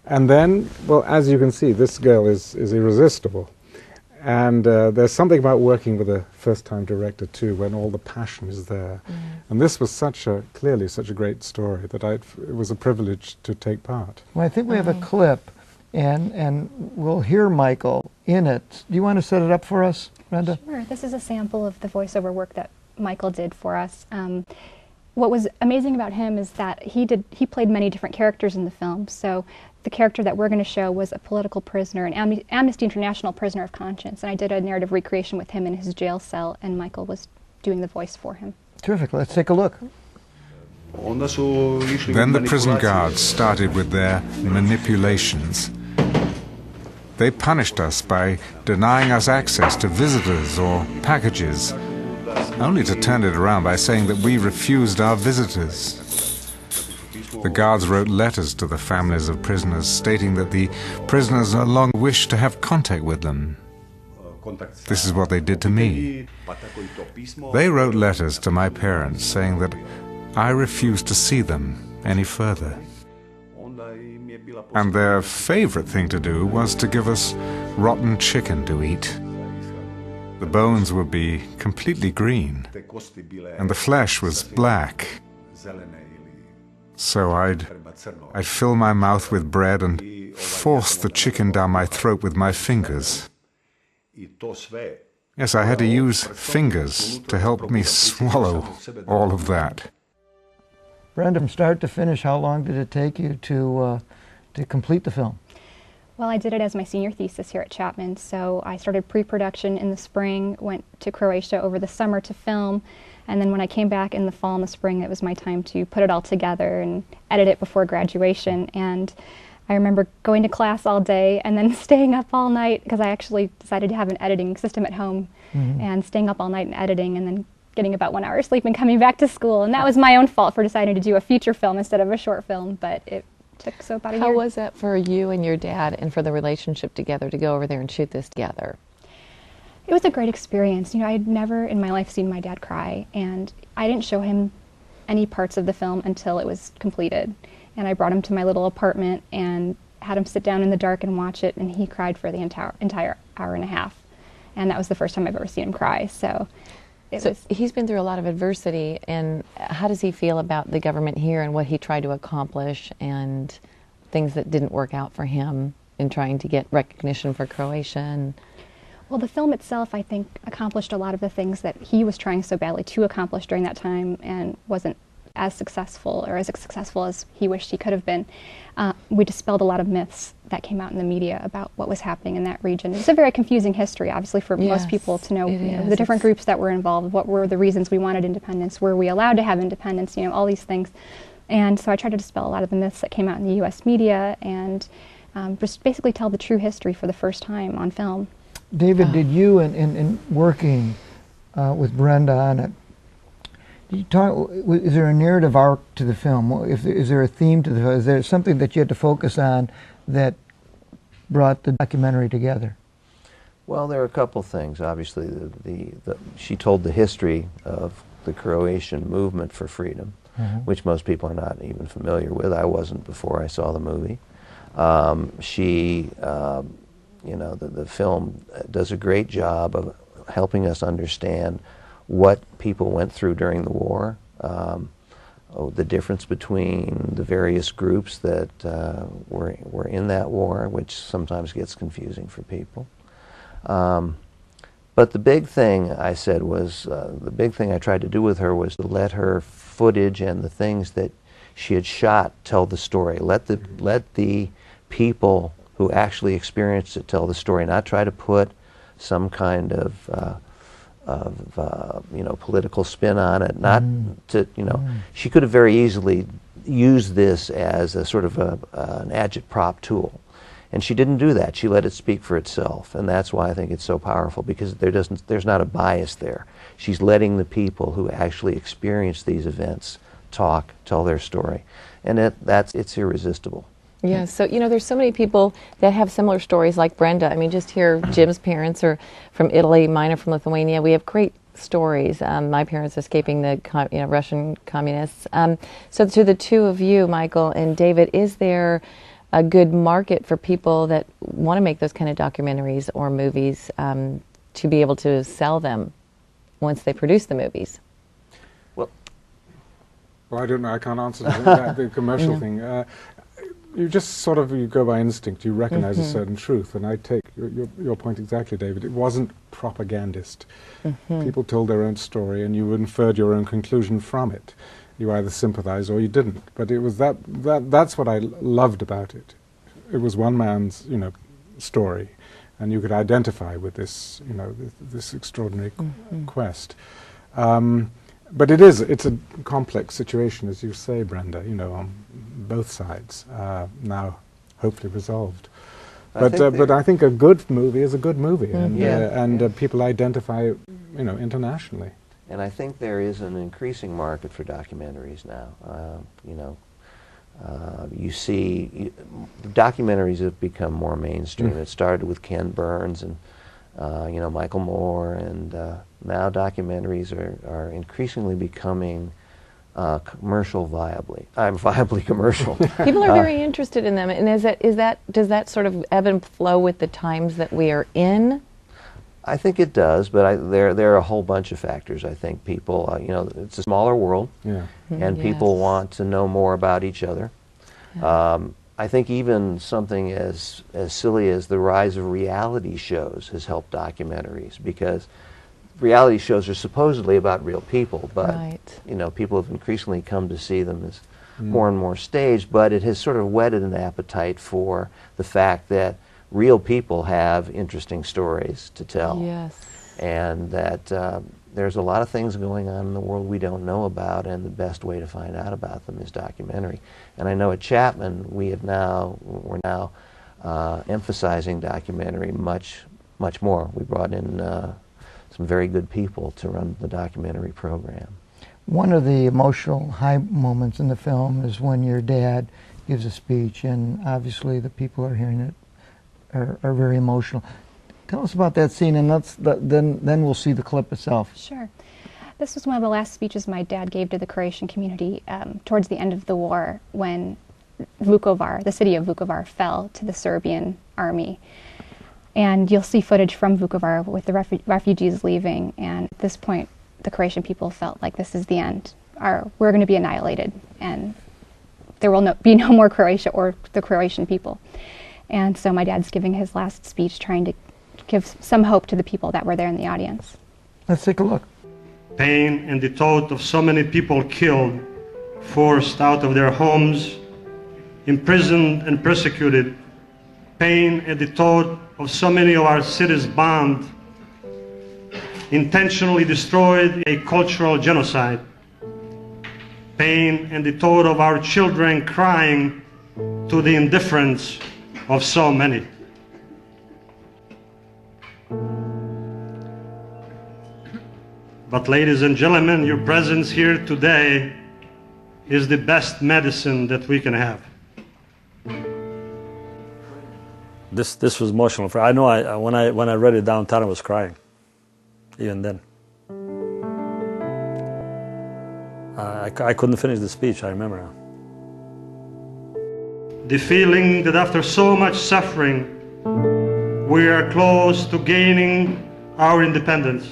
And then, well, as you can see, this girl is irresistible. And there's something about working with a first-time director, too, when all the passion is there. And this was clearly such a great story that it was a privilege to take part. Well, I think we have a clip, and we'll hear Michael in it. Do you want to set it up for us, Brenda? Sure. This is a sample of the voiceover work that Michael did for us. What was amazing about him is that he played many different characters in the film. So the character that we're going to show was a political prisoner, an Amnesty International prisoner of conscience, and I did a narrative recreation with him in his jail cell, and Michael was doing the voice for him. Terrific. Let's take a look. Then the prison guards started with their manipulations. They punished us by denying us access to visitors or packages, only to turn it around by saying that we refused our visitors. The guards wrote letters to the families of prisoners stating that the prisoners no longer wished to have contact with them. This is what they did to me. They wrote letters to my parents saying that I refused to see them any further. And their favorite thing to do was to give us rotten chicken to eat. The bones would be completely green, and the flesh was black. So I'd fill my mouth with bread and force the chicken down my throat with my fingers. Yes, I had to use fingers to help me swallow all of that. Brenda, from start to finish, how long did it take you to complete the film? Well, I did it as my senior thesis here at Chapman, so I started pre-production in the spring, went to Croatia over the summer to film, and then when I came back in the fall and the spring, it was my time to put it all together and edit it before graduation. And I remember going to class all day and then staying up all night, because I actually decided to have an editing system at home, and staying up all night and editing, and then getting about 1 hour sleep and coming back to school. And that was my own fault for deciding to do a feature film instead of a short film, but it took about a year. How was that for you and your dad and for the relationship together to go over there and shoot this together? It was a great experience. You know, I had never in my life seen my dad cry, and I didn't show him any parts of the film until it was completed. And I brought him to my little apartment and had him sit down in the dark and watch it, and he cried for the entire hour and a half. And that was the first time I've ever seen him cry. So he's been through a lot of adversity, and how does he feel about the government here and what he tried to accomplish and things that didn't work out for him in trying to get recognition for Croatia? Well, the film itself, I think, accomplished a lot of the things that he was trying so badly to accomplish during that time and wasn't as successful as he wished he could have been. We dispelled a lot of myths that came out in the media about what was happening in that region. It's a very confusing history, obviously, for most people to know, the different groups that were involved, what were the reasons we wanted independence, were we allowed to have independence, all these things. And so I tried to dispel a lot of the myths that came out in the U.S. media and just basically tell the true history for the first time on film. David, did you, in working with Brenda on it, is there a narrative arc to the film? Is there a theme to the film? Is there something that you had to focus on that brought the documentary together? Well, there are a couple things. Obviously, she told the history of the Croatian movement for freedom, which most people are not even familiar with. I wasn't before I saw the movie. The film does a great job of helping us understand what people went through during the war, the difference between the various groups that were in that war, which sometimes gets confusing for people. But the big thing I said was, the big thing I tried to do with her was to let her footage and the things that she had shot tell the story. Let the people who actually experienced it tell the story, not try to put some kind of political spin on it. Not to, she could have very easily used this as a sort of an agitprop tool, and she didn't do that. She let it speak for itself, and that's why I think it's so powerful, because there's not a bias there. She's letting the people who actually experience these events tell their story, and it's irresistible. Yeah, so there's so many people that have similar stories like Brenda. I mean, just here, Jim's parents are from Italy, mine are from Lithuania. We have great stories. My parents escaping the Russian communists. So to the two of you, Michael and David, is there a good market for people that want to make those kind of documentaries or movies to be able to sell them once they produce the movies? Well, I don't know. I can't answer that, the commercial thing. You just sort of, you go by instinct. You recognize a certain truth, and I take your point exactly, David. It wasn't propagandist. People told their own story, and you inferred your own conclusion from it. You either sympathized or you didn't. But it was that's what I loved about it. It was one man's, story, and you could identify with this, this extraordinary quest. But it's a complex situation, as you say, Brenda, on both sides, now hopefully resolved. But I think a good movie is a good movie, and people identify, internationally. And I think there is an increasing market for documentaries now. You see, documentaries have become more mainstream. It started with Ken Burns and Michael Moore, and now documentaries are increasingly becoming commercial viably commercial. People are very interested in them, and does that sort of ebb and flow with the times that we are in? I think it does, but there are a whole bunch of factors. I think people, it's a smaller world, and people want to know more about each other. I think even something as silly as the rise of reality shows has helped documentaries, because reality shows are supposedly about real people, but people have increasingly come to see them as more and more staged, but it has sort of whetted an appetite for the fact that real people have interesting stories to tell. Yes. And that there's a lot of things going on in the world we don't know about, and the best way to find out about them is documentary. And I know at Chapman we're now emphasizing documentary much more. We brought in some very good people to run the documentary program. One of the emotional high moments in the film is when your dad gives a speech, and obviously the people are hearing it are very emotional. Tell us about that scene, and then we'll see the clip itself. Sure. This was one of the last speeches my dad gave to the Croatian community towards the end of the war, when Vukovar, the city of Vukovar, fell to the Serbian army. And you'll see footage from Vukovar with the refugees leaving, and at this point the Croatian people felt like this is the end. We're going to be annihilated, and there will be no more Croatia or the Croatian people. And so my dad's giving his last speech, trying to give some hope to the people that were there in the audience. Let's take a look. Pain and the thought of so many people killed, forced out of their homes, imprisoned and persecuted. Pain at the thought of so many of our cities bombed, intentionally destroyed, a cultural genocide. Pain and the thought of our children crying to the indifference of so many. But ladies and gentlemen, your presence here today is the best medicine that we can have. This was emotional. I know when I read it downtown, I was crying, even then. I couldn't finish the speech, I remember now. The feeling that after so much suffering, we are close to gaining our independence.